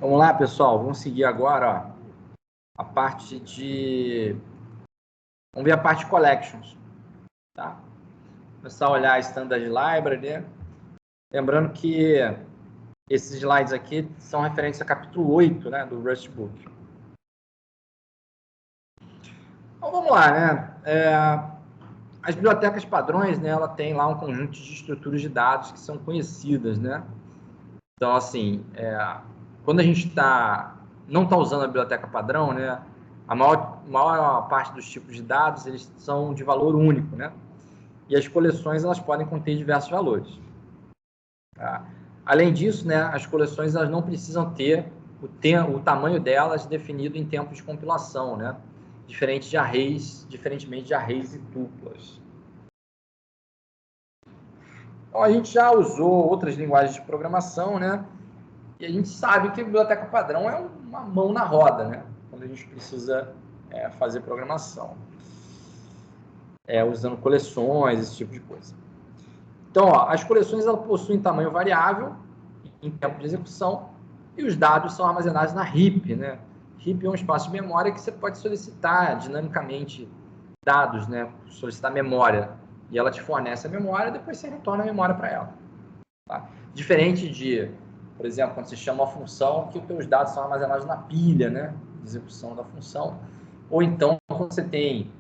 Vamos lá, pessoal. Vamos seguir agora, ó, a parte de... Vamos ver a parte de collections, tá? Começar a olhar a Standard Library, né? Lembrando que esses slides aqui são referentes ao capítulo 8, né, do Rustbook. Então, vamos lá, né? As bibliotecas padrões, né, ela tem lá um conjunto de estruturas de dados que são conhecidas, né? Então, assim, quando a gente não está usando a biblioteca padrão, né, a maior parte dos tipos de dados, eles são de valor único, né? E as coleções, elas podem conter diversos valores. Tá? Além disso, né, as coleções, elas não precisam ter o tamanho delas definido em tempo de compilação, né? Diferentemente de arrays e tuplas. Então, a gente já usou outras linguagens de programação, né? E a gente sabe que a biblioteca padrão é uma mão na roda, né? Quando a gente precisa fazer programação. Usando coleções, esse tipo de coisa. Então, ó, as coleções elas possuem tamanho variável em tempo de execução e os dados são armazenados na heap, né? Heap é um espaço de memória que você pode solicitar dinamicamente dados, né? Solicitar memória e ela te fornece a memória e depois você retorna a memória para ela. Tá? Diferente de, por exemplo, quando você chama uma função que os seus dados são armazenados na pilha, né? De execução da função. Ou então, quando você tem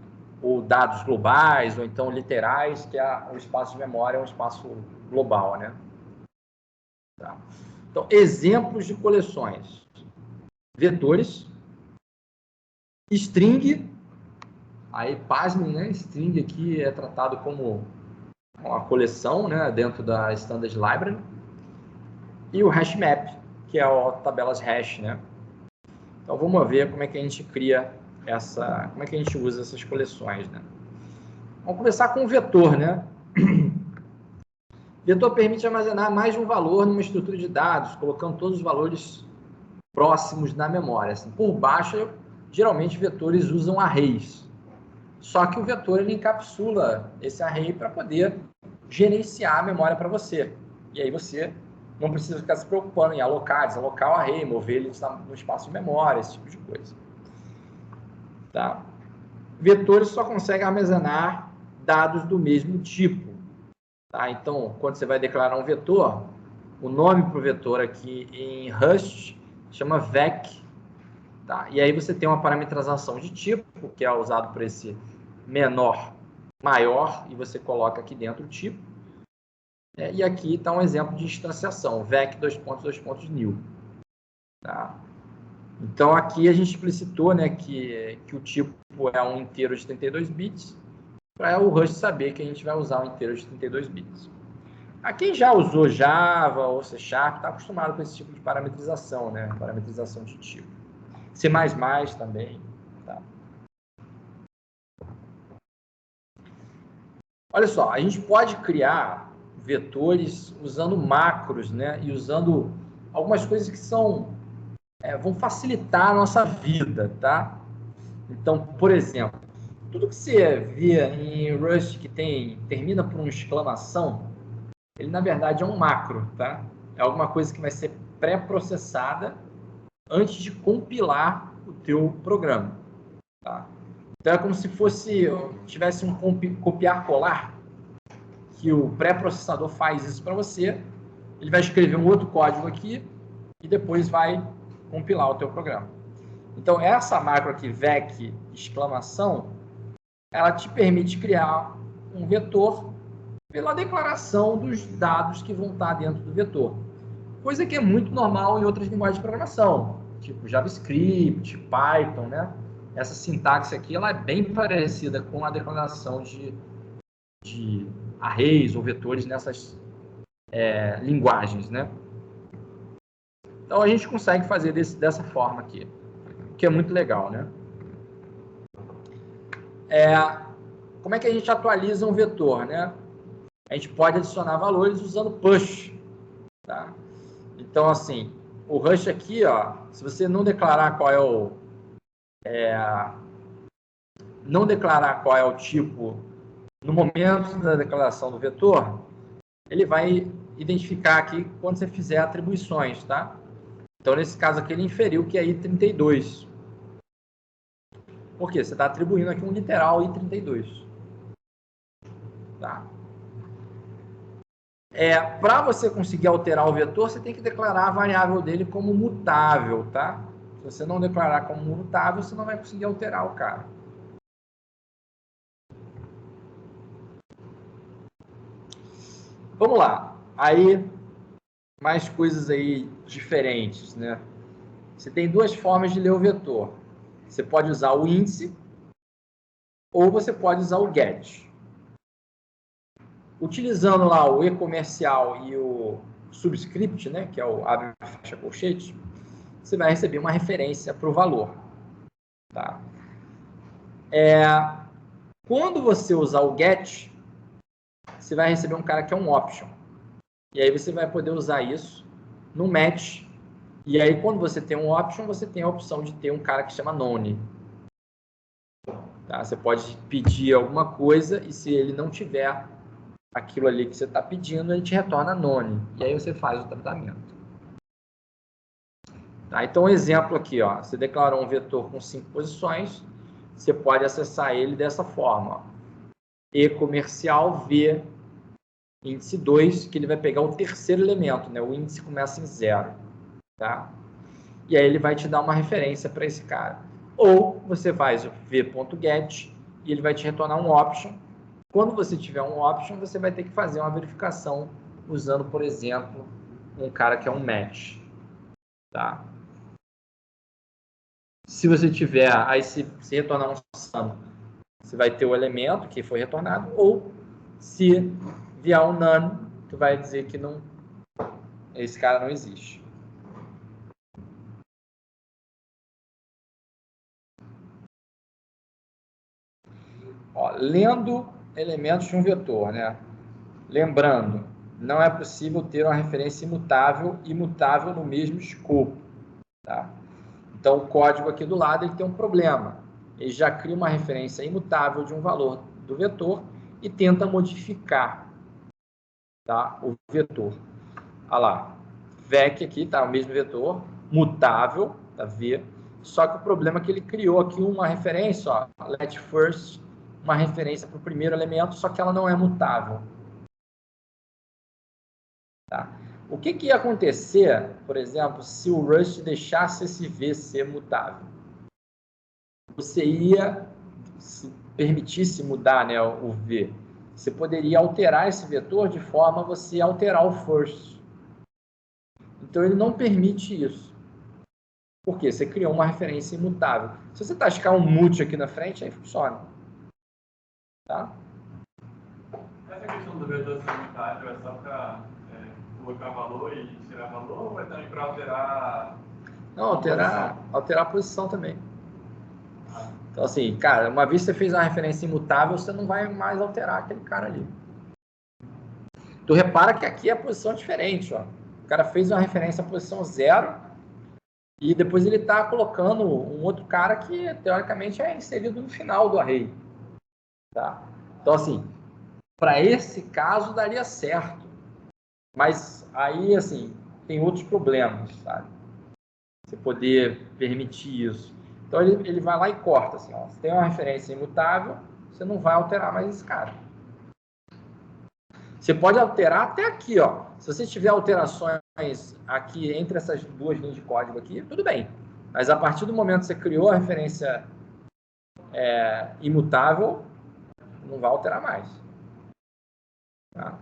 dados globais, ou então literais, que o espaço de memória é um espaço global, né? Tá? Então, exemplos de coleções. Vetores, string, aí pasmem, né? String aqui é tratado como uma coleção, né? Dentro da Standard Library. E o hash map, que é a tabelas hash, né? Então, vamos ver como é que a gente cria como é que a gente usa essas coleções, né? Vamos começar com o vetor, né? Vetor permite armazenar mais de um valor numa estrutura de dados, colocando todos os valores próximos na memória. Assim, por baixo, geralmente, vetores usam arrays. Só que o vetor ele encapsula esse array para poder gerenciar a memória para você. E aí você não precisa ficar se preocupando em alocar, desalocar o array, mover ele no espaço de memória, esse tipo de coisa. Tá? Vetores só conseguem armazenar dados do mesmo tipo. Tá? Então, quando você vai declarar um vetor, o nome para o vetor aqui em Rust chama vec. Tá? E aí você tem uma parametrização de tipo, que é usado por esse menor, maior, e você coloca aqui dentro o tipo. E aqui está um exemplo de instanciação, vec : new. Tá? Então, aqui a gente explicitou, né, que o tipo é um inteiro de 32 bits, para o Rust saber que a gente vai usar um inteiro de 32 bits. A quem já usou Java ou C# está acostumado com esse tipo de parametrização, né? Parametrização de tipo. C++ também. Tá? Olha só, a gente pode criar vetores usando macros, né? E usando algumas coisas que vão facilitar a nossa vida, tá? Então, por exemplo, tudo que você vê em Rust que termina por uma exclamação, ele na verdade é um macro, tá? É alguma coisa que vai ser pré-processada antes de compilar o teu programa, tá? Então é como se tivesse um copiar-colar, que o pré-processador faz isso para você, ele vai escrever um outro código aqui e depois vai compilar o teu programa. Então essa macro aqui, vec, exclamação, ela te permite criar um vetor pela declaração dos dados que vão estar dentro do vetor. Coisa que é muito normal em outras linguagens de programação, tipo JavaScript, Python, né? Essa sintaxe aqui ela é bem parecida com a declaração de arrays ou vetores nessas linguagens, né? Então a gente consegue fazer dessa forma aqui, que é muito legal, né? Como é que a gente atualiza um vetor, né? A gente pode adicionar valores usando push, tá? Então, assim, o Rust aqui, ó, se você não declarar qual é o tipo no momento da declaração do vetor, ele vai identificar aqui quando você fizer atribuições, tá? Então, nesse caso aqui, ele inferiu que é I32. Por quê? Você está atribuindo aqui um literal I32. Tá? Para você conseguir alterar o vetor, você tem que declarar a variável dele como mutável, tá? Se você não declarar como mutável, você não vai conseguir alterar o cara. Vamos lá. Aí, mais coisas aí diferentes, né? Você tem duas formas de ler o vetor. Você pode usar o índice ou você pode usar o get. Utilizando lá o e-comercial e o subscript, né, que é o abre e fecha colchete, você vai receber uma referência para o valor. Tá? Quando você usar o get, você vai receber um cara que é um option. E aí você vai poder usar isso no match. E aí, quando você tem um option, você tem a opção de ter um cara que chama none. Tá? Você pode pedir alguma coisa e se ele não tiver aquilo ali que você está pedindo, ele te retorna none. E aí você faz o tratamento. Tá? Então, um exemplo aqui, ó, você declarou um vetor com 5 posições, você pode acessar ele dessa forma. Ó. E comercial V índice 2, que ele vai pegar o terceiro elemento, né? O índice começa em 0. Tá? E aí ele vai te dar uma referência para esse cara. Ou você faz o v.get e ele vai te retornar um option. Quando você tiver um option, você vai ter que fazer uma verificação usando, por exemplo, um cara que é um match. Tá? Se você tiver, aí se retornar um sum, você vai ter o elemento que foi retornado, ou se vier um none, tu vai dizer que não, esse cara não existe. Ó, lendo elementos de um vetor, né? Lembrando, não é possível ter uma referência imutável e imutável no mesmo escopo. Tá? Então, o código aqui do lado ele tem um problema. Ele já cria uma referência imutável de um valor do vetor e tenta modificar, tá, o vetor. Olha lá, vec aqui, tá, o mesmo vetor, mutável, tá, v, só que o problema é que ele criou aqui uma referência, ó, let first, uma referência para o primeiro elemento, só que ela não é mutável. Tá? O que ia acontecer, por exemplo, se o Rust deixasse esse V ser mutável? Você ia, se permitisse mudar, né, o V, você poderia alterar esse vetor de forma a você alterar o first. Então, ele não permite isso. Por quê? Você criou uma referência imutável. Se você tascar um mute aqui na frente, aí funciona. Tá? Essa questão do vetor ser imutável é só para colocar valor e tirar valor ou é também para alterar... Não, alterar a posição também. Então, assim, cara, uma vez que você fez uma referência imutável, você não vai mais alterar aquele cara ali. Tu repara que aqui é a posição diferente, ó. O cara fez uma referência à posição 0 e depois ele está colocando um outro cara que, teoricamente, é inserido no final do array. Tá? Então, assim, para esse caso daria certo. Mas aí, assim, tem outros problemas, sabe? Você poder permitir isso. Então, ele vai lá e corta, assim, ó. Se tem uma referência imutável, você não vai alterar mais esse cara. Você pode alterar até aqui, ó. Se você tiver alterações aqui entre essas duas linhas de código aqui, tudo bem. Mas a partir do momento que você criou a referência imutável, não vai alterar mais. Tá?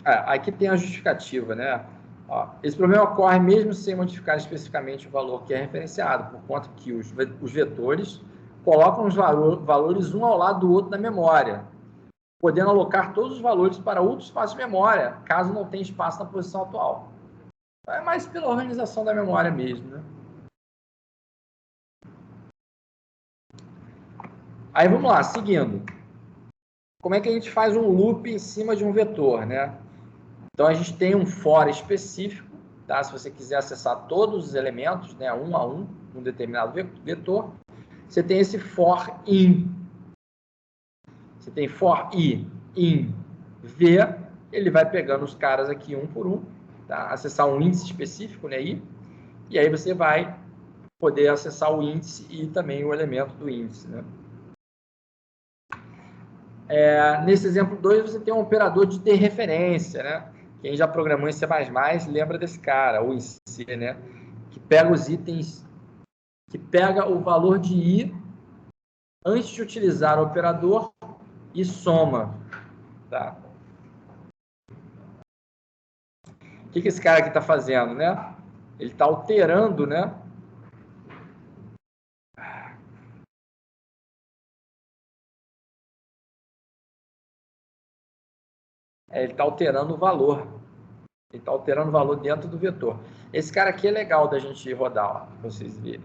Aqui tem a justificativa, né? Ó, esse problema ocorre mesmo sem modificar especificamente o valor que é referenciado, por conta que os vetores colocam os valores um ao lado do outro na memória, podendo alocar todos os valores para outro espaço de memória, caso não tenha espaço na posição atual. É mais pela organização da memória mesmo, né? Aí vamos lá, seguindo. Como é que a gente faz um loop em cima de um vetor, né? Então a gente tem um for específico, tá? Se você quiser acessar todos os elementos, né, um a um determinado vetor, você tem esse for in. Você tem for i in v ele vai pegando os caras aqui um por um, tá? Acessar um índice específico, né? E aí você vai poder acessar o índice e também o elemento do índice, né? Nesse exemplo 2, você tem um operador de referência, né? Quem já programou em C++ lembra desse cara, ou em C, né? Que pega os itens, que pega o valor de I antes de utilizar o operador e soma, tá? O que esse cara aqui está fazendo, né? Ele está alterando, né? Ele está alterando o valor. Ele está alterando o valor dentro do vetor. Esse cara aqui é legal da gente rodar, ó, para vocês verem.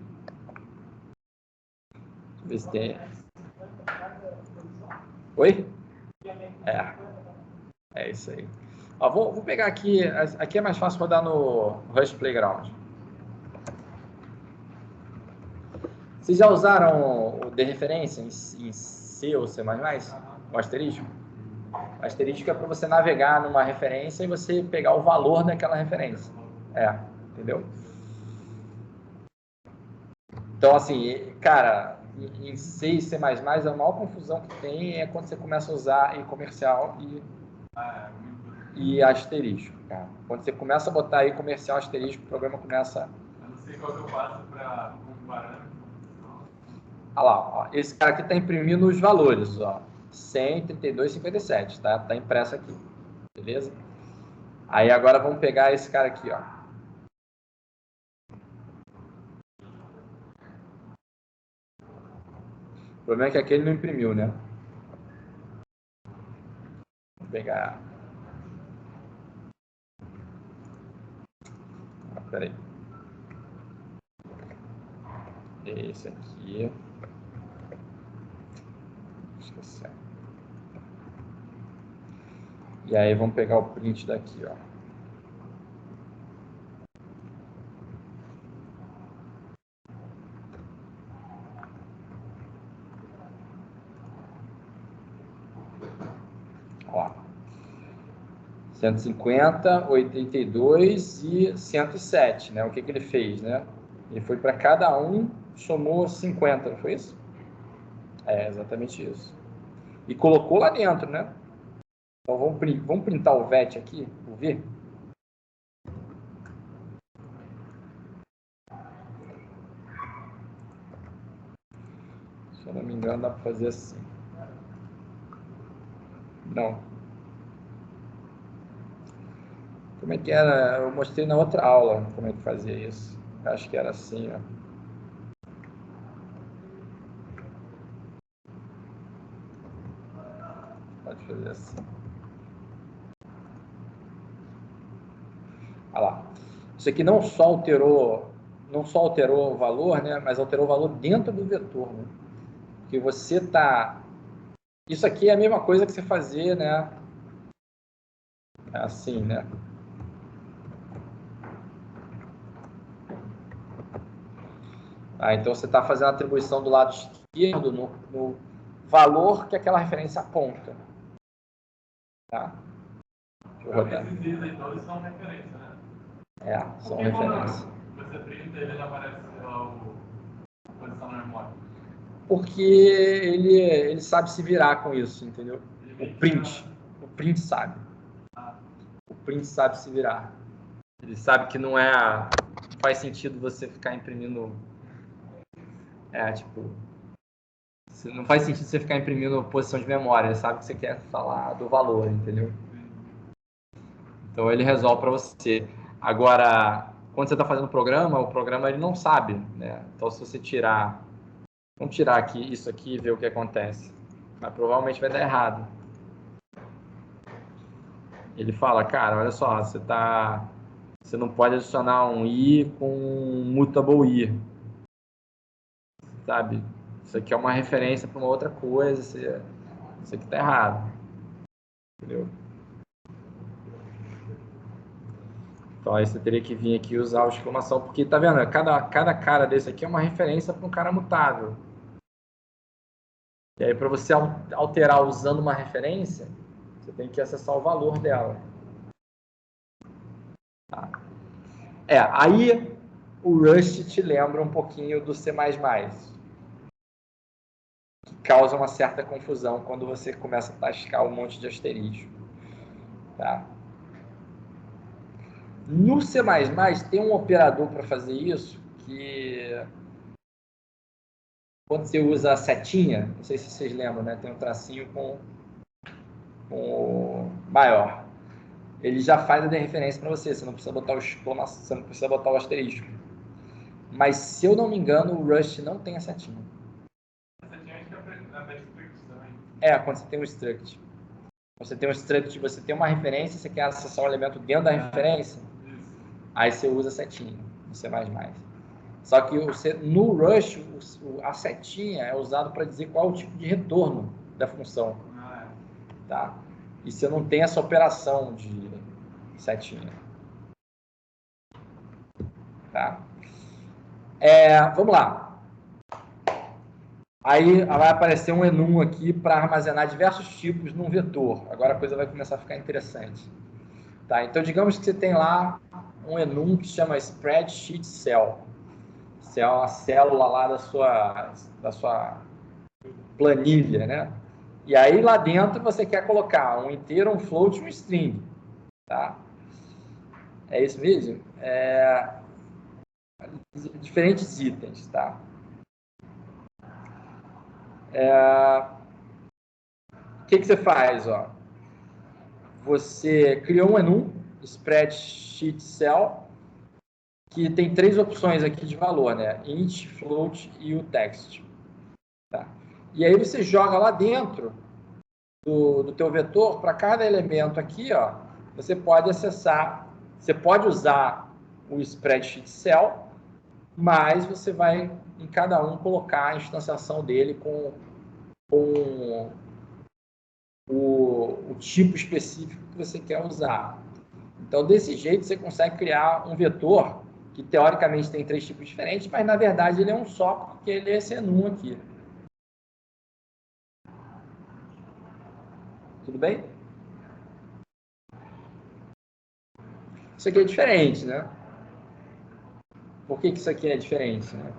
Deixa eu ver se tem. Oi? É isso aí. Ó, vou pegar aqui. Aqui é mais fácil rodar no Rush Playground. Vocês já usaram o de referência em C ou C++? O asterisco? O asterisco é para você navegar numa referência e você pegar o valor daquela referência. Entendeu? Então, assim, cara, em C e C++, a maior confusão que tem é quando você começa a usar em comercial e asterisco, cara. Quando você começa a botar aí comercial, asterisco, o programa começa... Eu não sei qual que eu faço para comparar. Olha lá, ó, esse cara aqui está imprimindo os valores, ó, 132,57, tá? Tá impresso aqui, beleza? Aí agora vamos pegar esse cara aqui, ó. O problema é que aquele não imprimiu, né? Vou pegar... Peraí. Esse aqui... Esqueci. E aí vamos pegar o print daqui, ó. Ó. 150, 82 e 107, né? O que ele fez, né? Ele foi para cada um, somou 50, não foi isso? É exatamente isso. E colocou lá dentro, né? Então vamos printar o VET aqui, o V. Se eu não me engano, dá para fazer assim. Não. Como é que era? Eu mostrei na outra aula como é que fazia isso. Acho que era assim, ó. Pode fazer assim. Olha lá. Isso aqui não só alterou o valor, né? Mas alterou o valor dentro do vetor, né? Que você tá... Isso aqui é a mesma coisa que você fazer, né? Assim, né? Então você está fazendo a atribuição do lado esquerdo no valor que aquela referência aponta. Tá? Deixa eu rodar. Esses itens aí todos são referência, né? São referência. Você printa ele aparece lá a posição na memória. Porque ele sabe se virar com isso, entendeu? O print sabe. O print sabe se virar. Ele sabe que não faz sentido você ficar imprimindo... tipo... Não faz sentido você ficar imprimindo posição de memória. Ele sabe que você quer falar do valor, entendeu? Então ele resolve para você. Agora, quando você está fazendo o programa ele não sabe, né? Então se você vamos tirar aqui isso aqui e ver o que acontece. Mas provavelmente vai dar errado. Ele fala, cara, olha só, você não pode adicionar um i com um mutable i, sabe? Isso aqui é uma referência para uma outra coisa, isso aqui tá errado, entendeu? Então aí você teria que vir aqui e usar a exclamação, porque tá vendo? Cada cara desse aqui é uma referência para um cara mutável. E aí para você alterar usando uma referência, Você tem que acessar o valor dela. Tá? Aí o Rust te lembra um pouquinho do C++, que causa uma certa confusão quando você começa a tascar um monte de asterisco. Tá? No C++ tem um operador para fazer isso, que quando você usa a setinha, não sei se vocês lembram, né? Tem um tracinho com o maior. Ele já faz a referência para você não precisa botar você não precisa botar o asterisco. Mas, se eu não me engano, o Rust não tem a setinha. A setinha acho que é na struct também. Quando você tem um struct. Você tem um struct, você tem uma referência, você quer acessar um elemento dentro da referência, aí você usa a setinha, no C++. Só que no Rust, a setinha é usada para dizer qual é o tipo de retorno da função. Tá? E você não tem essa operação de setinha. Tá? Vamos lá. Aí vai aparecer um enum aqui para armazenar diversos tipos num vetor. Agora a coisa vai começar a ficar interessante. Tá? Então, digamos que você tem lá um enum que chama Spreadsheet Cell. Você é uma célula lá da sua planilha, né? E aí lá dentro você quer colocar um inteiro, um float e um string. Tá? É isso mesmo? Diferentes itens, tá? O que você faz? Ó? Você criou um enum, Spreadsheet Cell, que tem 3 opções aqui de valor, né? Int, float e o text. Tá? E aí você joga lá dentro do teu vetor, para cada elemento aqui, ó, você pode acessar, você pode usar o Spreadsheet Cell, mas você vai em cada um colocar a instanciação dele com o tipo específico que você quer usar. Então, desse jeito, você consegue criar um vetor que, teoricamente, tem 3 tipos diferentes, mas, na verdade, ele é um só, porque ele é esse enum aqui. Tudo bem? Isso aqui é diferente, né? Por que isso aqui é diferente, né?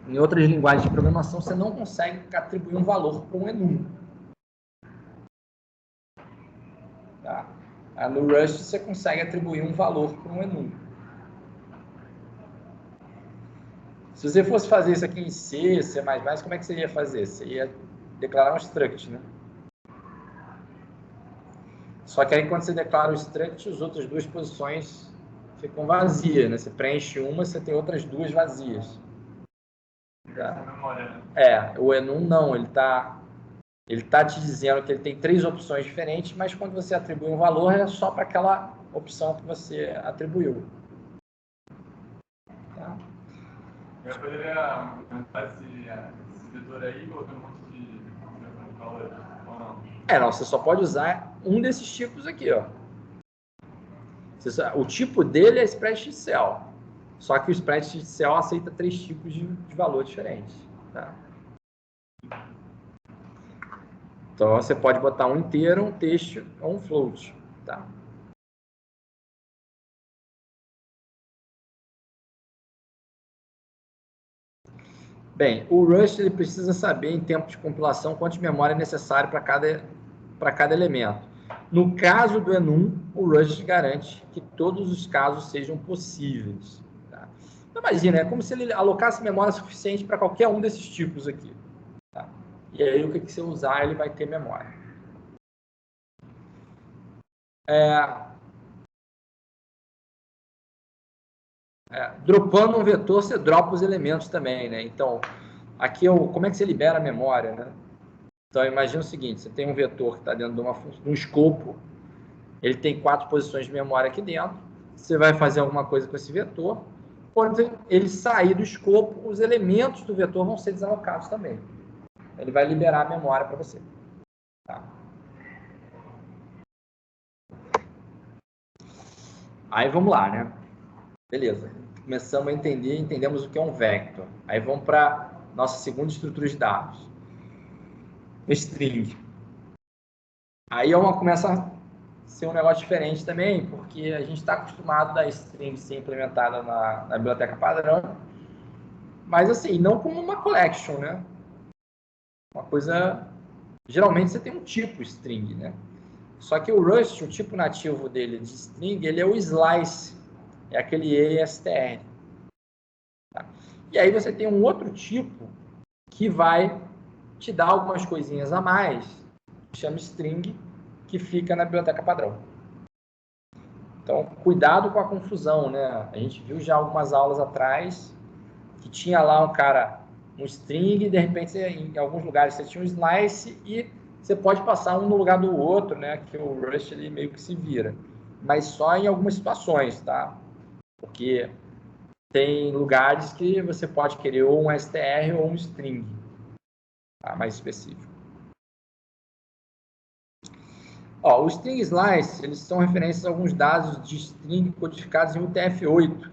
Em outras linguagens de programação, você não consegue atribuir um valor para um enum. Tá? No Rust, você consegue atribuir um valor para um enum. Se você fosse fazer isso aqui em C, C++, como é que você ia fazer? Você ia declarar um struct, né? Só que aí, quando você declara o struct, as outras 2 posições ficam vazias, né? Você preenche uma, você tem outras 2 vazias. Tá? O enum não, ele tá te dizendo que ele tem 3 opções diferentes, mas quando você atribui um valor, é só para aquela opção que você atribuiu. Tá? Eu poderia aumentar esse vetor aí, colocando um monte de valor, ou não? Não, você só pode usar um desses tipos aqui, ó. O tipo dele é Spreadsheet Cell. Só que o Spreadsheet Cell aceita 3 tipos de valor diferentes. Tá? Então, você pode botar um inteiro, um texto ou um float. Tá? Bem, o Rust ele precisa saber, em tempo de compilação, quanto de memória é necessário para cada elemento. No caso do enum, o Rust garante que todos os casos sejam possíveis. Tá? Imagina, é como se ele alocasse memória suficiente para qualquer um desses tipos aqui. Tá? E aí, o que você usar, ele vai ter memória. Dropando um vetor, você dropa os elementos também, né? Então, aqui como é que você libera a memória, né? Então, imagina o seguinte, você tem um vetor que está dentro de um escopo, ele tem 4 posições de memória aqui dentro, você vai fazer alguma coisa com esse vetor, quando ele sair do escopo, os elementos do vetor vão ser desalocados também. Ele vai liberar a memória para você. Tá? Aí, vamos lá, né? Beleza. Começamos a entendemos o que é um vector. Aí vamos para nossa segunda estrutura de dados. String. Aí começa a ser um negócio diferente também, porque a gente está acostumado da string ser implementada na biblioteca padrão, mas assim, não como uma collection, né? Uma coisa... Geralmente você tem um tipo string, né? Só que o Rust, o tipo nativo dele de string, ele é o slice, é aquele ESTR. Tá? E aí você tem um outro tipo que vai te dar algumas coisinhas a mais, que chama string, que fica na biblioteca padrão. Então, cuidado com a confusão, né? A gente viu já algumas aulas atrás que tinha lá um string, e de repente, em alguns lugares você tinha um slice e você pode passar um no lugar do outro, né? Que o Rust ele meio que se vira. Mas só em algumas situações, tá? Porque tem lugares que você pode querer ou um str ou um string, tá? Mais específico. Ó, o string slice, eles são referências a alguns dados de string codificados em UTF-8,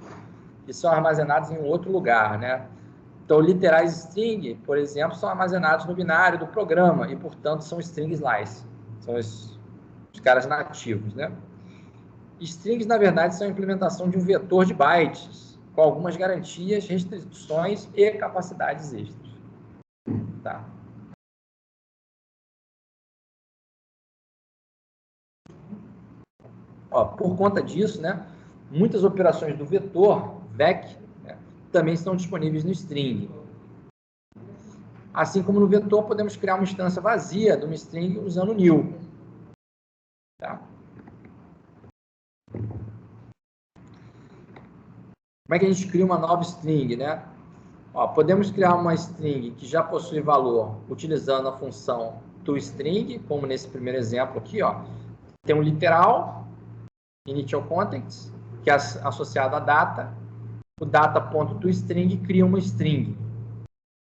que são armazenados em outro lugar, né? Então, literais string, por exemplo, são armazenados no binário do programa e, portanto, são string slice. São os caras nativos, né? Strings, na verdade, são a implementação de um vetor de bytes, com algumas garantias, restrições e capacidades extras. Tá? Ó, por conta disso, né, muitas operações do vetor, VEC, né, também estão disponíveis no string. Assim como no vetor, podemos criar uma instância vazia de uma string usando new. Tá? Como é que a gente cria uma nova string, né? Ó, podemos criar uma string que já possui valor utilizando a função toString, como nesse primeiro exemplo aqui, ó. Tem um literal, initial context, que é associado à data. O data.toString cria uma string.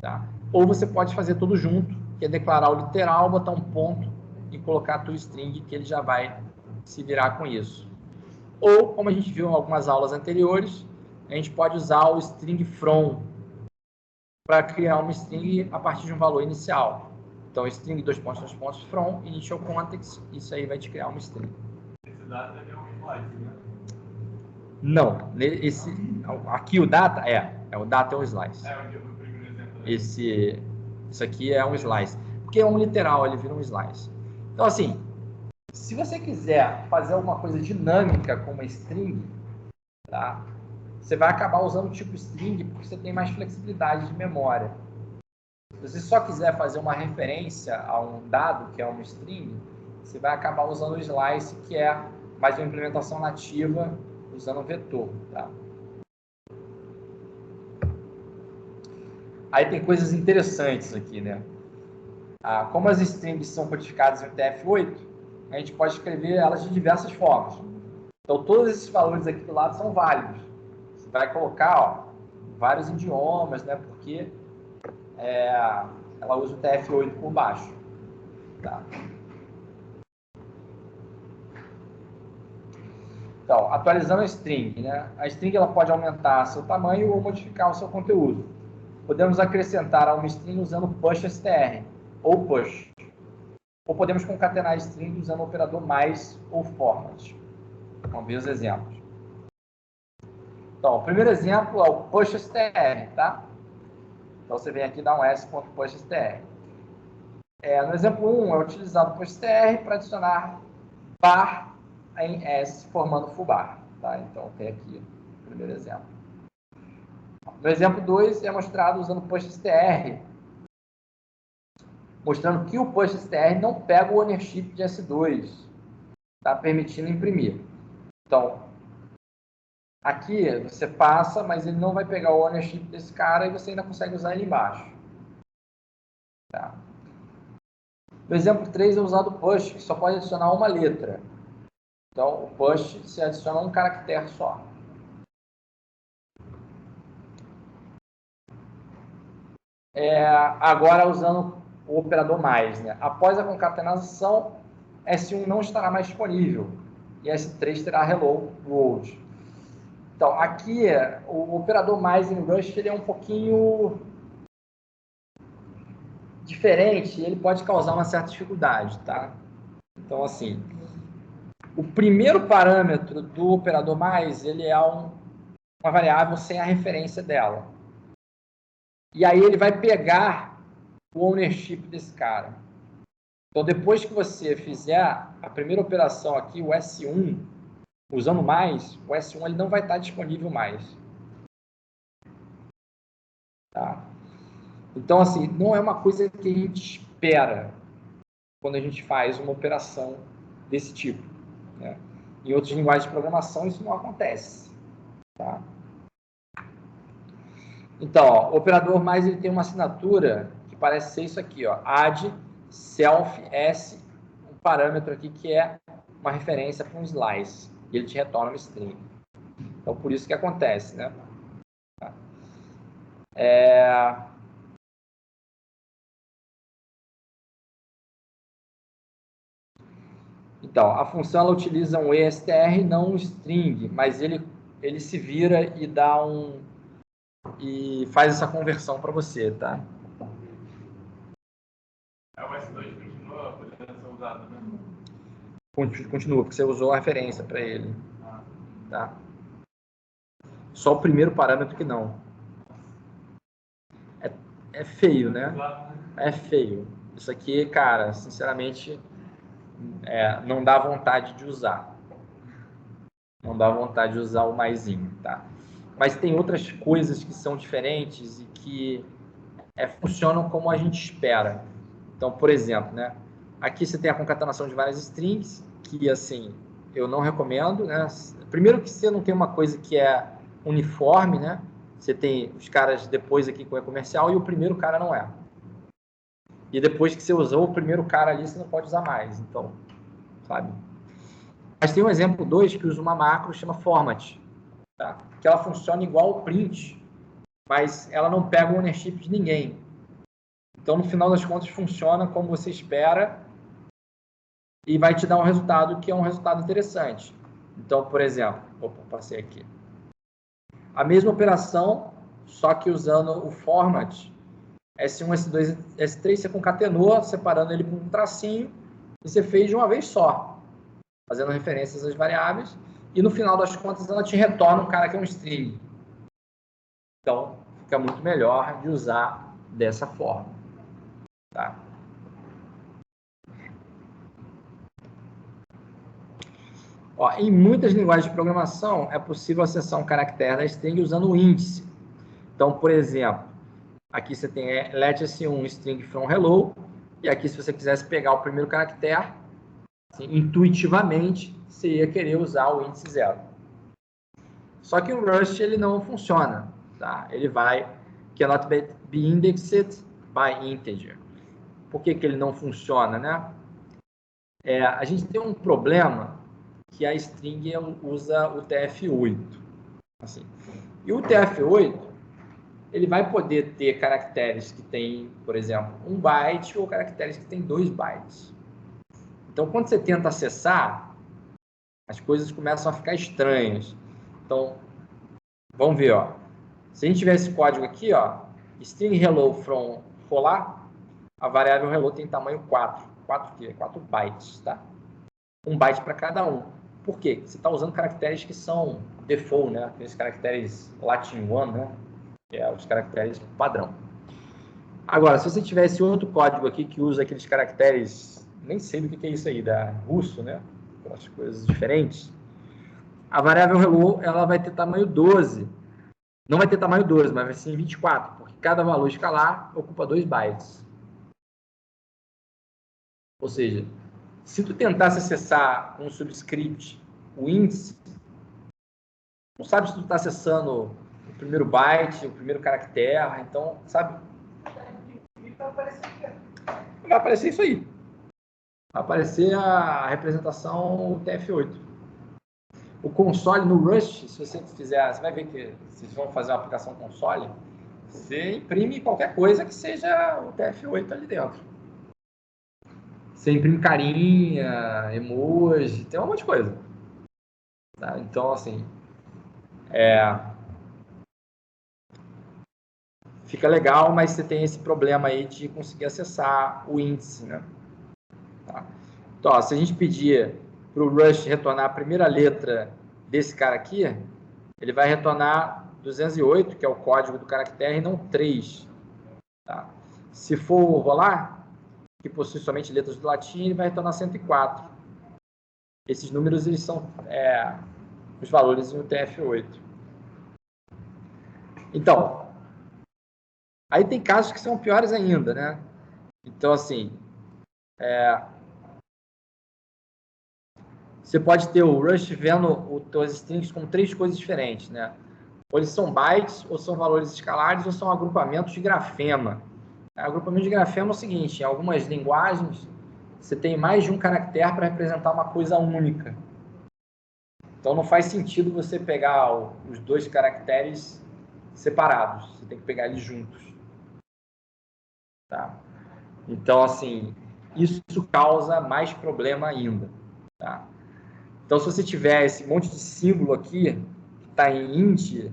Tá? Ou você pode fazer tudo junto, que é declarar o literal, botar um ponto e colocar toString, que ele já vai se virar com isso. Ou, como a gente viu em algumas aulas anteriores, a gente pode usar o string from para criar uma string a partir de um valor inicial. Então, string from initial context, isso aí vai te criar uma string. Esse data é um slice, né? Não, aqui o data o data é um slice. É o primeiro exemplo. Isso aqui é um slice, porque é um literal, ele vira um slice. Então, assim, se você quiser fazer alguma coisa dinâmica com uma string, tá? Você vai acabar usando o tipo string porque você tem mais flexibilidade de memória. Se você só quiser fazer uma referência a um dado, que é uma string, você vai acabar usando o slice, que é mais uma implementação nativa usando o vetor. Tá? Aí tem coisas interessantes aqui, né? Como as strings são codificadas em UTF-8, a gente pode escrever elas de diversas formas. Então, todos esses valores aqui do lado são válidos. Você vai colocar vários idiomas, né? Porque ela usa o TF-8 por baixo. Tá? Então, atualizando a string, né? A string ela pode aumentar seu tamanho ou modificar o seu conteúdo. Podemos acrescentar a uma string usando push str ou push. Ou podemos concatenar a string usando o operador mais ou format. Vamos ver os exemplos. Então, o primeiro exemplo é o push str, tá? Então, você vem aqui e dá um s.pushstr. No exemplo 1, é utilizado o pushstr para adicionar bar em S, formando foobar. Tá? Então, tem aqui o primeiro exemplo. No exemplo 2, é mostrado usando o pushstr, mostrando que o pushstr não pega o ownership de S2, tá? Permitindo imprimir. Então, aqui você passa, mas ele não vai pegar o ownership desse cara e você ainda consegue usar ele embaixo. Tá? No exemplo 3 é usado o push, que só pode adicionar uma letra. Então, o push se adiciona um caractere só. Agora, usando o operador mais, né? Após a concatenação, S1 não estará mais disponível e S3 terá hello world. Então, aqui, o operador mais em Rust ele é um pouquinho diferente, ele pode causar uma certa dificuldade, tá? Então, assim, o primeiro parâmetro do operador mais, ele é uma variável sem a referência dela. E aí ele vai pegar o ownership desse cara. Então, depois que você fizer a primeira operação aqui, o S1, usando mais, o S1 ele não vai estar disponível mais. Tá? Então, assim, não é uma coisa que a gente espera quando a gente faz uma operação desse tipo, né? Em outras linguagens de programação, isso não acontece. Tá? Então, ó, o operador mais ele tem uma assinatura que parece ser isso aqui, ó, add self s, um parâmetro aqui que é uma referência para um slice, e ele te retorna uma string. Então, por isso que acontece, né? Então, a função ela utiliza um ESTR, não um string, mas ele se vira e dá e faz essa conversão para você, tá? O S2 continua podendo ser usado, né? Continua, porque você usou a referência para ele, tá? Só o primeiro parâmetro que não. É feio, né? É feio. Isso aqui, cara, sinceramente, não dá vontade de usar. Não dá vontade de usar o maisinho, tá? Mas tem outras coisas que são diferentes e que funcionam como a gente espera. Então, por exemplo, né? Aqui você tem a concatenação de várias strings, que, assim, eu não recomendo, né? Primeiro que você não tem uma coisa que é uniforme, né? Você tem os caras depois aqui com o comercial e o primeiro cara não é. E depois que você usou o primeiro cara ali, você não pode usar mais. Então, sabe? Mas tem um exemplo 2 que usa uma macro que chama format, tá? Que ela funciona igual ao print, mas ela não pega o ownership de ninguém. Então, no final das contas, funciona como você espera e vai te dar um resultado que é um resultado interessante. Então, por exemplo, passei aqui. A mesma operação, só que usando o format, S1, S2, S3, você concatenou, separando ele por um tracinho, e você fez de uma vez só, fazendo referências às variáveis, e no final das contas ela te retorna um cara que é um string. Então, fica muito melhor de usar dessa forma. Tá? Ó, em muitas linguagens de programação, é possível acessar um caractere da string usando o índice. Então, por exemplo, aqui você tem let s1 string from hello, e aqui se você quisesse pegar o primeiro caractere, assim, intuitivamente, você ia querer usar o índice 0. Só que o Rust ele não funciona. Tá? Ele vai cannot be indexed by integer. Por que ele não funciona, né? A gente tem um problema que a string usa o TF8. Assim. E o TF8, ele vai poder ter caracteres que tem, por exemplo, 1 byte ou caracteres que tem 2 bytes. Então, quando você tenta acessar, as coisas começam a ficar estranhas. Então, vamos ver, ó. Se a gente tiver esse código aqui, ó, string hello from rolar, a variável hello tem tamanho 4. 4 bytes, tá? 1 byte para cada um. Por quê? Você está usando caracteres que são default, né? Aqueles caracteres Latin 1, né? Que é os caracteres padrão. Agora, se você tivesse outro código aqui que usa aqueles caracteres, nem sei do que é isso aí, da russo, né? Aquelas coisas diferentes. A variável hello, ela vai ter tamanho 12. Não vai ter tamanho 12, mas vai ser 24, porque cada valor escalar ocupa 2 bytes. Ou seja, se tu tentasse acessar um subscript, o índice, não sabe se tu está acessando o primeiro byte, o primeiro caractere, então, sabe? Vai aparecer isso aí. Vai aparecer a representação TF8. O console no Rust, se você fizer, você vai ver que vocês vão fazer uma aplicação console, você imprime qualquer coisa que seja o TF8 ali dentro. Você imprime carinha, emoji, tem um monte de coisa. Tá? Então, assim, fica legal, mas você tem esse problema aí de conseguir acessar o índice, né? Tá? Então, ó, se a gente pedir para o Rust retornar a primeira letra desse cara aqui, ele vai retornar 208, que é o código do caractere, e não 3. Tá? Se for o rolar, que possui somente letras do latim, ele vai retornar 104. Esses números, eles são os valores no TF8. Então, aí tem casos que são piores ainda, né? Então, assim, você pode ter o Rust vendo os teus strings como 3 coisas diferentes, né? Ou eles são bytes, ou são valores escalares, ou são agrupamentos de grafema. Agrupamento de grafema é o seguinte: em algumas linguagens, você tem mais de um caractere para representar uma coisa única. Então, não faz sentido você pegar os 2 caracteres separados. Você tem que pegar eles juntos. Tá? Então, assim, isso causa mais problema ainda. Tá? Então, se você tiver esse monte de símbolo aqui, que está em int,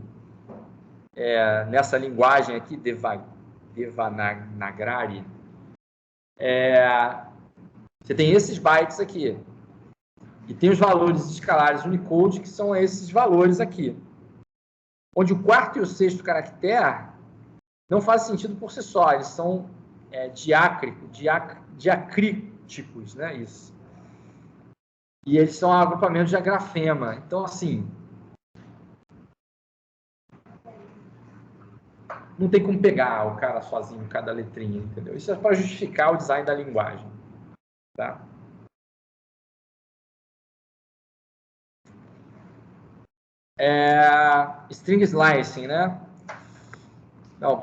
nessa linguagem aqui, Devanagari, você tem esses bytes aqui. E tem os valores escalares Unicode, que são esses valores aqui. Onde o quarto e o sexto caractere não fazem sentido por si só. Eles são diacríticos, né? Isso. E eles são agrupamentos de grafema. Então, assim, não tem como pegar o cara sozinho, cada letrinha, entendeu? Isso é para justificar o design da linguagem. Tá? String slicing, né?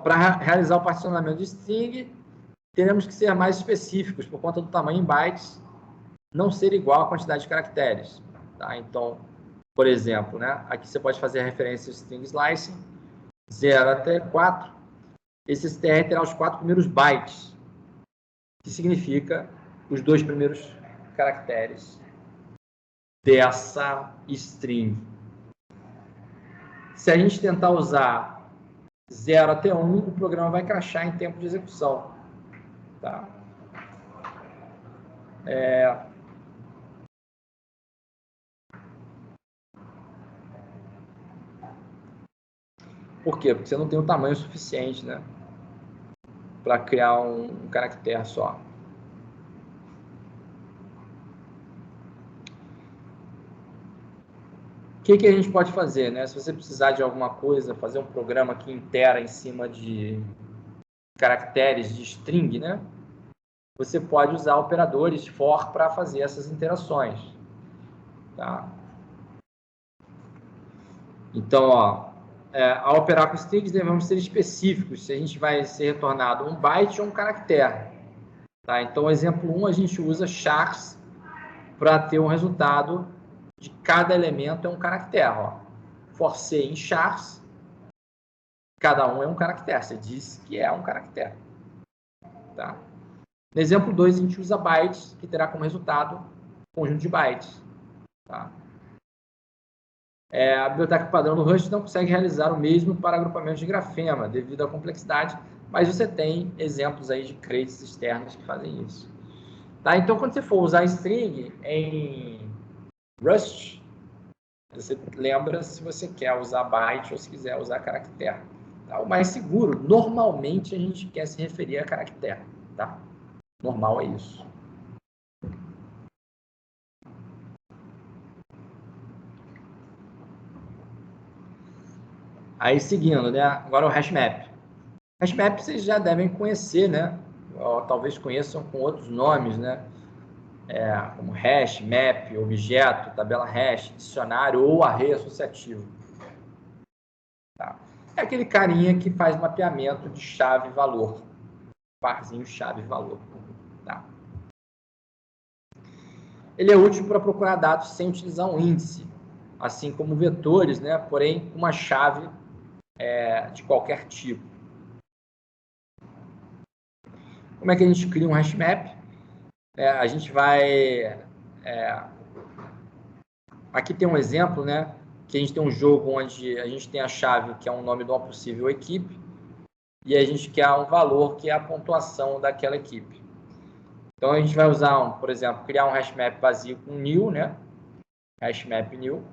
Para realizar o particionamento de string, teremos que ser mais específicos, por conta do tamanho em bytes não ser igual à quantidade de caracteres. Tá? Então, por exemplo, né? Aqui você pode fazer a referência ao string slicing, 0 até 4. Esse str terá os 4 primeiros bytes, que significa os 2 primeiros caracteres dessa string. Se a gente tentar usar 0 até 1, o programa vai crashar em tempo de execução. Tá? Por quê? Porque você não tem o tamanho suficiente, né, para criar um caractere só. O que a gente pode fazer, né? Se você precisar de alguma coisa, fazer um programa que intera em cima de caracteres de string, né? Você pode usar operadores for para fazer essas interações. Tá? Então, ó, ao operar com strings, devemos ser específicos se a gente vai ser retornado um byte ou um caractere. Tá? Então, exemplo 1, a gente usa chars para ter um resultado de cada elemento é um caractere. Ó. For C em chars, cada um é um caractere. Você diz que é um caractere. Tá? No exemplo 2, a gente usa bytes, que terá como resultado um conjunto de bytes. Tá? A biblioteca padrão do Rust não consegue realizar o mesmo para agrupamentos de grafema, devido à complexidade, mas você tem exemplos aí de crates externos que fazem isso. Tá? Então, quando você for usar string em Rust, você lembra se você quer usar byte ou se quiser usar caractere. Tá? O mais seguro, normalmente, a gente quer se referir a caractere. Tá? Normal é isso. Aí, seguindo, né? Agora o hashmap. Hashmap vocês já devem conhecer, né? Ou talvez conheçam com outros nomes, né? Como hash, map, objeto, tabela hash, dicionário ou array associativo. Tá? É aquele carinha que faz mapeamento de chave-valor. Parzinho chave-valor. Tá? Ele é útil para procurar dados sem utilizar um índice, assim como vetores, né? Porém, uma chave de qualquer tipo. Como é que a gente cria um hashmap? A gente vai... aqui tem um exemplo, né? Que a gente tem um jogo onde a gente tem a chave, que é um nome de uma possível equipe, e a gente quer um valor, que é a pontuação daquela equipe. Então, a gente vai usar, por exemplo, criar um hashmap vazio com new, né? Hashmap new.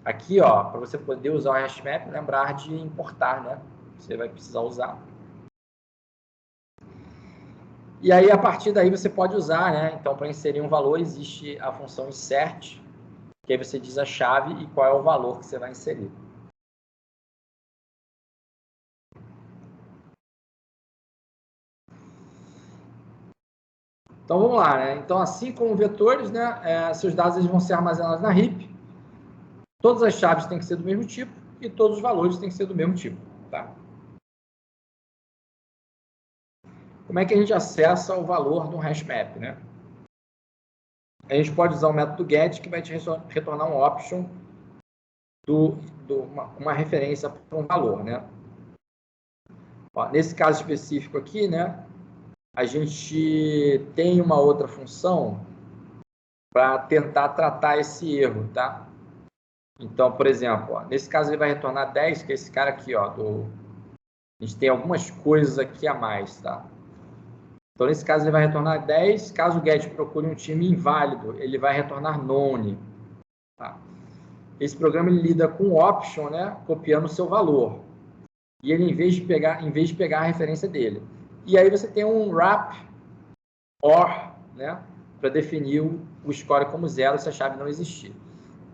Aqui, ó, para você poder usar o hashmap, lembrar de importar, né? Você vai precisar usar. E aí, a partir daí, você pode usar, né? Então, para inserir um valor, existe a função insert, que aí você diz a chave e qual é o valor que você vai inserir. Então, vamos lá, né? Então, assim como vetores, né? Seus dados eles vão ser armazenados na heap. Todas as chaves têm que ser do mesmo tipo e todos os valores têm que ser do mesmo tipo, tá? Como é que a gente acessa o valor do hashmap, né? A gente pode usar o método get, que vai te retornar um option uma referência para um valor, né? Ó, nesse caso específico aqui, né? A gente tem uma outra função para tentar tratar esse erro, tá? Então, por exemplo, ó, nesse caso ele vai retornar 10, que é esse cara aqui, ó. A gente tem algumas coisas aqui a mais, tá? Então, nesse caso, ele vai retornar 10. Caso o get procure um time inválido, ele vai retornar none. Tá? Esse programa ele lida com option, né? Copiando o seu valor. E ele, em vez de pegar a referência dele. E aí você tem um wrap or, né? Para definir o score como 0 se a chave não existir.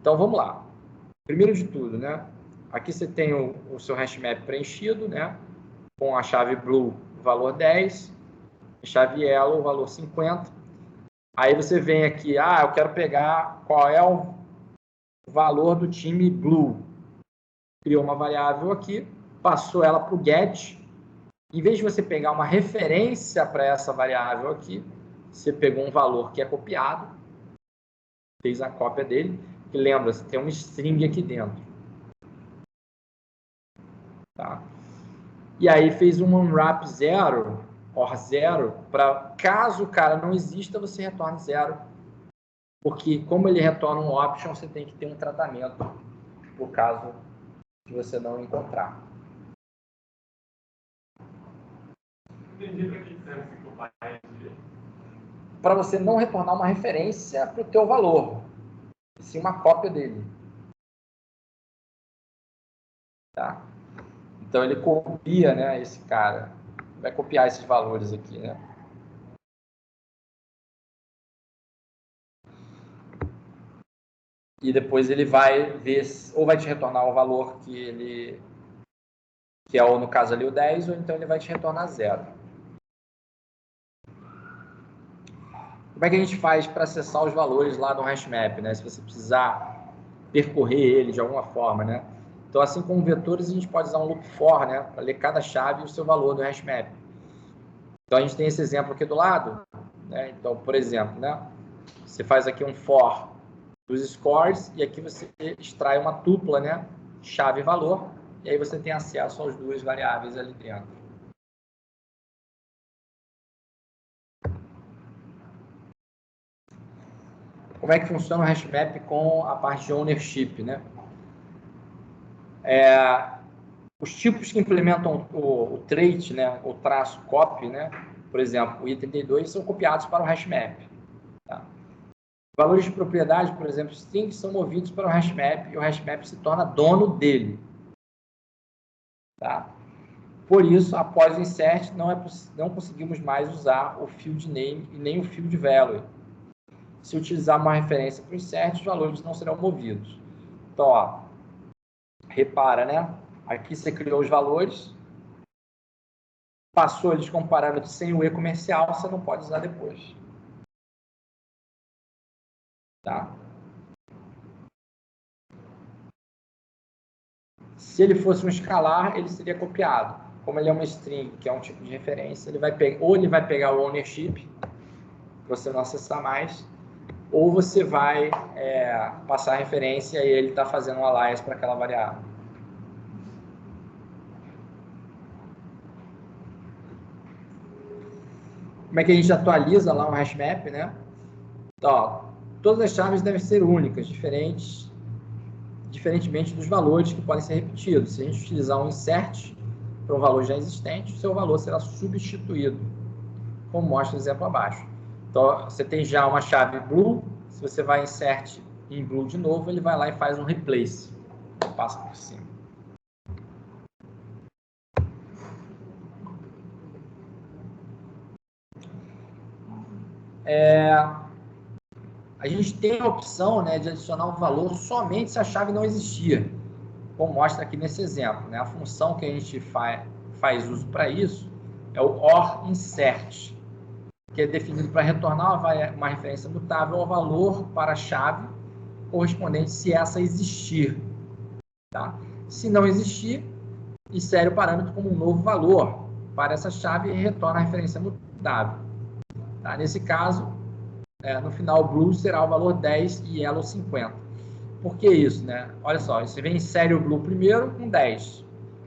Então, vamos lá. Primeiro de tudo, né? Aqui você tem o seu hashmap preenchido, né? Com a chave blue, o valor 10. Chave yellow, o valor 50. Aí você vem aqui, eu quero pegar qual é o valor do time blue. Criou uma variável aqui, passou ela para o get. Em vez de você pegar uma referência para essa variável aqui, você pegou um valor que é copiado, fez a cópia dele, e lembra, você tem uma string aqui dentro. Tá? E aí fez um unwrap 0, or 0, para caso o cara não exista, você retorne 0. Porque como ele retorna um option, você tem que ter um tratamento por caso de você não encontrar. Entendi para que serve esse compliance. Para você não retornar uma referência para o teu valor, e sim uma cópia dele. Tá? Então ele copia, né, esse cara. Vai copiar esses valores aqui, né? E depois ele vai ver, ou vai te retornar o valor que é, no caso ali, o 10, ou então ele vai te retornar 0. Como é que a gente faz para acessar os valores lá do hashmap, né? Se você precisar percorrer ele de alguma forma, né? Então, assim como vetores, a gente pode usar um loop for, né? Para ler cada chave e o seu valor do hashmap. Então, a gente tem esse exemplo aqui do lado, né? Então, por exemplo, né? Você faz aqui um for dos scores e aqui você extrai uma tupla, né? Chave e valor, e aí você tem acesso às duas variáveis ali dentro. Como é que funciona o hashmap com a parte de ownership, né? Os tipos que implementam o trait, né, o traço copy, né, por exemplo, o i32, são copiados para o hashmap. Tá? Valores de propriedade, por exemplo, strings, são movidos para o hashmap e o hashmap se torna dono dele. Tá? Por isso, após o insert, não conseguimos mais usar o field name e nem o field value. Se utilizar uma referência para o insert, os valores não serão movidos. Então, ó, repara, né? Aqui você criou os valores, passou eles com parâmetros sem o E comercial, você não pode usar depois. Tá? Se ele fosse um escalar, ele seria copiado. Como ele é uma string, que é um tipo de referência, ele vai pegar o ownership, para você não acessar mais, ou você vai passar a referência e ele está fazendo um alias para aquela variável. Como é que a gente atualiza lá um hashmap, né? Então, ó, todas as chaves devem ser únicas, diferentemente dos valores que podem ser repetidos. Se a gente utilizar um insert para um valor já existente, o seu valor será substituído, como mostra o exemplo abaixo. Então, você tem já uma chave blue, se você vai insert em blue de novo, ele vai lá e faz um replace, passa por cima. A gente tem a opção, né, de adicionar um valor somente se a chave não existir, como mostra aqui nesse exemplo, né? A função que a gente faz uso para isso é o OR insert, que é definido para retornar uma referência mutável ao valor para a chave correspondente se essa existir. Tá? Se não existir, insere o parâmetro como um novo valor para essa chave e retorna a referência mutável. Tá? Nesse caso, no final, blue será o valor 10 e yellow 50. Por que isso? Né? Olha só, você vem insere o blue primeiro com 10,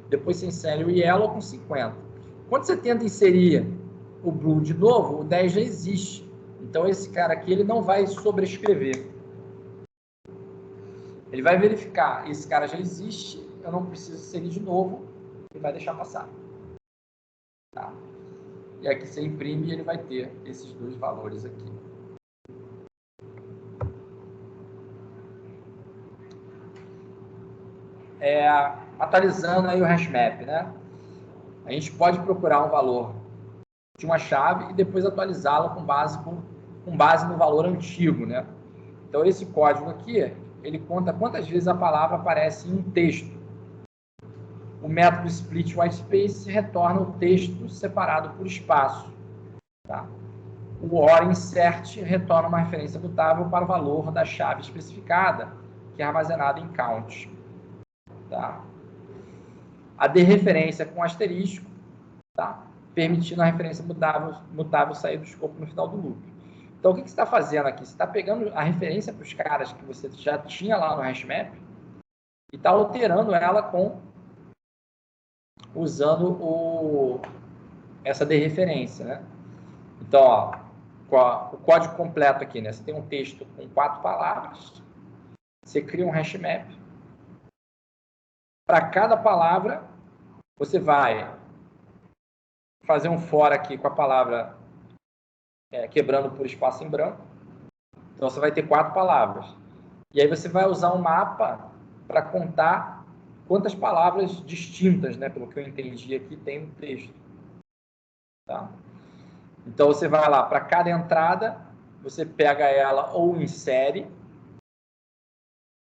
depois você insere o yellow com 50. Quando você tenta inserir o blue de novo, o 10 já existe. Então, esse cara aqui ele não vai sobrescrever. Ele vai verificar, esse cara já existe, eu não preciso inserir de novo, e vai deixar passar. Tá? E aqui você imprime e ele vai ter esses dois valores aqui. Atualizando aí o hashmap, né? A gente pode procurar um valor de uma chave e depois atualizá-la com base no valor antigo, né? Então, esse código aqui, ele conta quantas vezes a palavra aparece em um texto. O método split whitespace retorna o texto separado por espaço. Tá? O OR insert retorna uma referência mutável para o valor da chave especificada, que é armazenado em count. Tá? A dereferência com asterisco, tá? Permitindo a referência mutável sair do escopo no final do loop. Então, o que você está fazendo aqui? Você está pegando a referência para os caras que você já tinha lá no hashmap e está alterando ela usando essa dereferência, né? Então, ó, o código completo aqui, né? Você tem um texto com 4 palavras, você cria um hashmap. Para cada palavra, você vai fazer um for aqui com a palavra quebrando por espaço em branco. Então, você vai ter 4 palavras. E aí você vai usar um mapa para contar quantas palavras distintas, né, pelo que eu entendi aqui, tem no texto. Tá? Então, você vai lá, para cada entrada, você pega ela ou insere,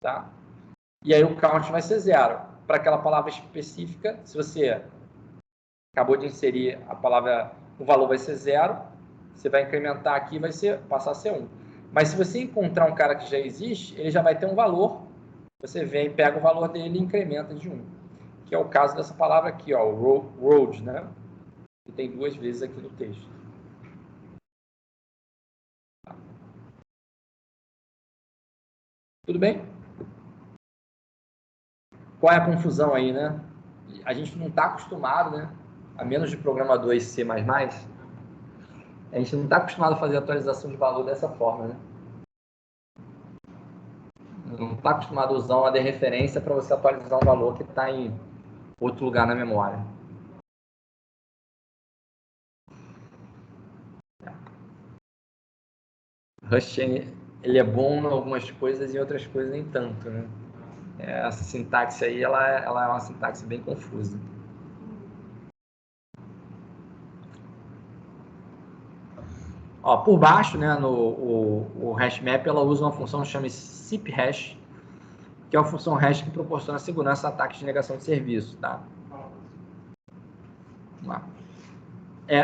tá? E aí o count vai ser 0. Para aquela palavra específica, se você acabou de inserir a palavra, o valor vai ser 0, você vai incrementar aqui e passar a ser 1. Mas se você encontrar um cara que já existe, ele já vai ter um valor, você vem, pega o valor dele e incrementa de 1. Que é o caso dessa palavra aqui, ó, road, né? Que tem 2 vezes aqui no texto. Tudo bem? Qual é a confusão aí, né? A gente não está acostumado, né? A menos de programador e C++, a gente não está acostumado a fazer atualização de valor dessa forma, né? Não está acostumado a usar uma dereferência para você atualizar um valor que está em outro lugar na memória. Rust, ele é bom em algumas coisas e em outras coisas nem tanto, né? Essa sintaxe aí, ela é uma sintaxe bem confusa. Ó, por baixo, né, o hashmap, ela usa uma função que chama SIP-hash, que é uma função hash que proporciona segurança a ataques de negação de serviço, tá? Vamos lá.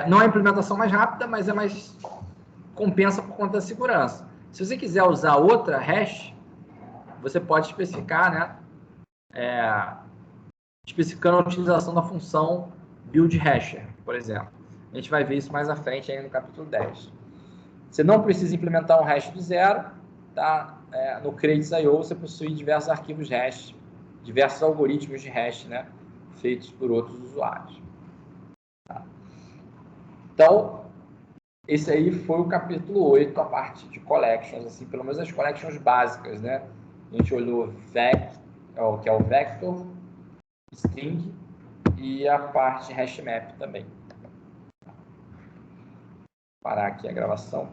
Não é a implementação mais rápida, mas é mais compensa por conta da segurança. Se você quiser usar outra hash, você pode especificar, né? Especificando a utilização da função build-hasher, por exemplo. A gente vai ver isso mais à frente aí no capítulo 10. Você não precisa implementar um hash do zero, tá? No Crates.io você possui diversos arquivos hash, diversos algoritmos de hash, né? Feitos por outros usuários. Tá? Então, esse aí foi o capítulo 8, a parte de collections, assim, pelo menos as collections básicas, né? A gente olhou que é o vector, string e a parte hashmap também. Vou parar aqui a gravação.